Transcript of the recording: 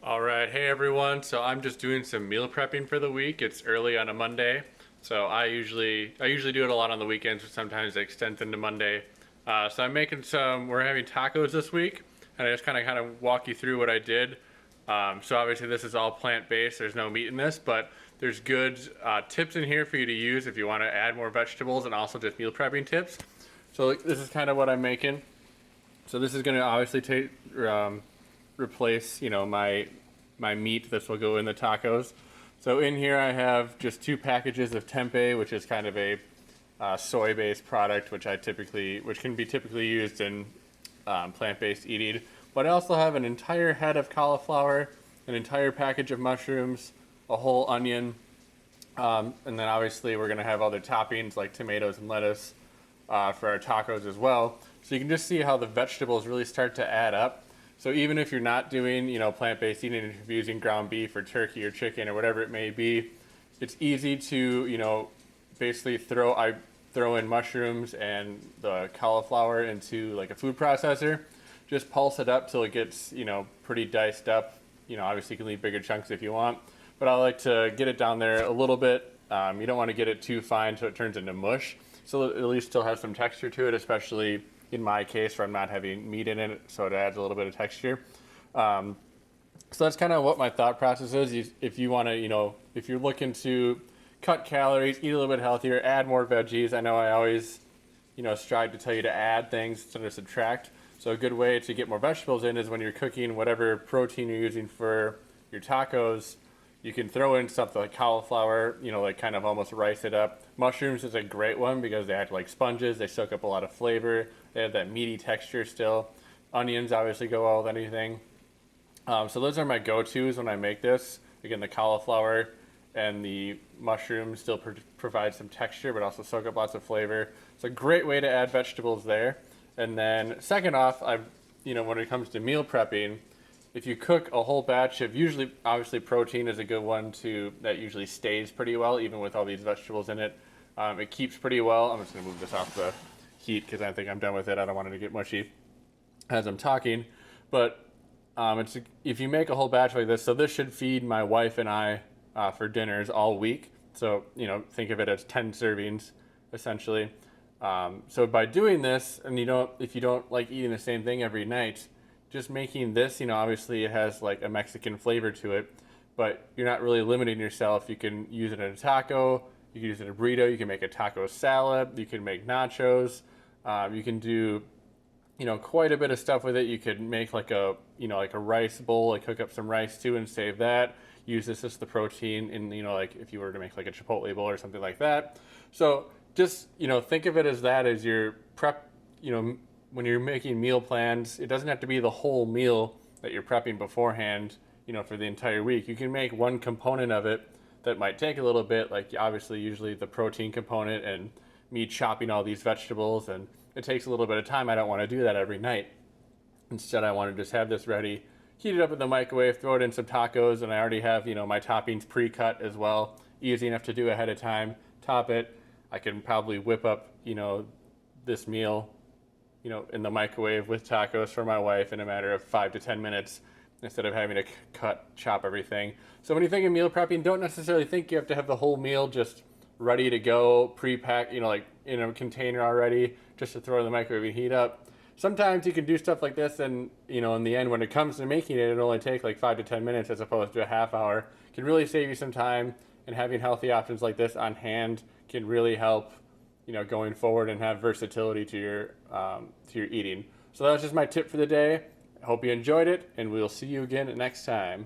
All right, hey everyone. So I'm just doing some meal prepping for the week. It's early on a Monday, so I usually do it a lot on the weekends, but sometimes it extends into Monday. So I'm making some. We're having tacos this week, and I just kind of walk you through what I did. So obviously this is all plant based. There's no meat in this, but there's good tips in here for you to use if you want to add more vegetables, and also just meal prepping tips. So this is kind of what I'm making. So this is going to obviously replace, my meat. This will go in the tacos. So in here I have just 2 packages of tempeh, which is kind of a soy-based product, which can be typically used in plant-based eating. But I also have an entire head of cauliflower, an entire package of mushrooms, a whole onion, and then obviously we're gonna have other toppings like tomatoes and lettuce for our tacos as well. So you can just see how the vegetables really start to add up. So even if you're not doing, plant-based eating, if you're using ground beef or turkey or chicken or whatever it may be, it's easy to, basically I throw in mushrooms and the cauliflower into like a food processor. Just pulse it up till it gets, pretty diced up. Obviously you can leave bigger chunks if you want, but I like to get it down there a little bit. You don't want to get it too fine so it turns into mush. So it at least still has some texture to it, especially in my case where I'm not having meat in it, so it adds a little bit of texture. So that's kind of what my thought process is. If you want to, if you're looking to cut calories, eat a little bit healthier, add more veggies. I know I always, strive to tell you to add things instead of subtract. So a good way to get more vegetables in is when you're cooking whatever protein you're using for your tacos, you can throw in something like cauliflower, like kind of almost rice it up. Mushrooms is a great one because they act like sponges. They soak up a lot of flavor. They have that meaty texture still. Onions obviously go well with anything. So those are my go-tos when I make this. Again, the cauliflower and the mushrooms still provide some texture, but also soak up lots of flavor. It's a great way to add vegetables there. And then second off, when it comes to meal prepping, if you cook a whole batch of, usually, obviously protein is a good one that usually stays pretty well, even with all these vegetables in it. It keeps pretty well. I'm just gonna move this off the heat because I think I'm done with it. I don't want it to get mushy as I'm talking. But if you make a whole batch like this, so this should feed my wife and I for dinners all week. So, think of it as 10 servings, essentially. So by doing this, and if you don't like eating the same thing every night, just making this, obviously it has like a Mexican flavor to it, but you're not really limiting yourself. You can use it in a taco, you can use it in a burrito, you can make a taco salad, you can make nachos, you can do, quite a bit of stuff with it. You could make like a rice bowl, like cook up some rice too and save that. Use this as the protein in, like if you were to make like a Chipotle bowl or something like that. So just, think of it as that as your prep, when you're making meal plans. It doesn't have to be the whole meal that you're prepping beforehand, for the entire week. You can make one component of it that might take a little bit, like obviously usually the protein component and me chopping all these vegetables, and it takes a little bit of time. I don't want to do that every night. Instead, I want to just have this ready, heat it up in the microwave, throw it in some tacos, and I already have, my toppings pre-cut as well. Easy enough to do ahead of time. Top it. I can probably whip up, this meal, in the microwave with tacos for my wife in a matter of 5 to 10 minutes instead of having to chop everything. So when you think of meal prepping, don't necessarily think you have to have the whole meal just ready to go, pre-packed, like in a container already, just to throw in the microwave and heat up. Sometimes you can do stuff like this, and in the end, when it comes to making it, it'll only take like 5 to 10 minutes as opposed to a half hour. It can really save you some time, and having healthy options like this on hand can really help, going forward and have versatility to your eating. So that was just my tip for the day. I hope you enjoyed it, and we'll see you again next time.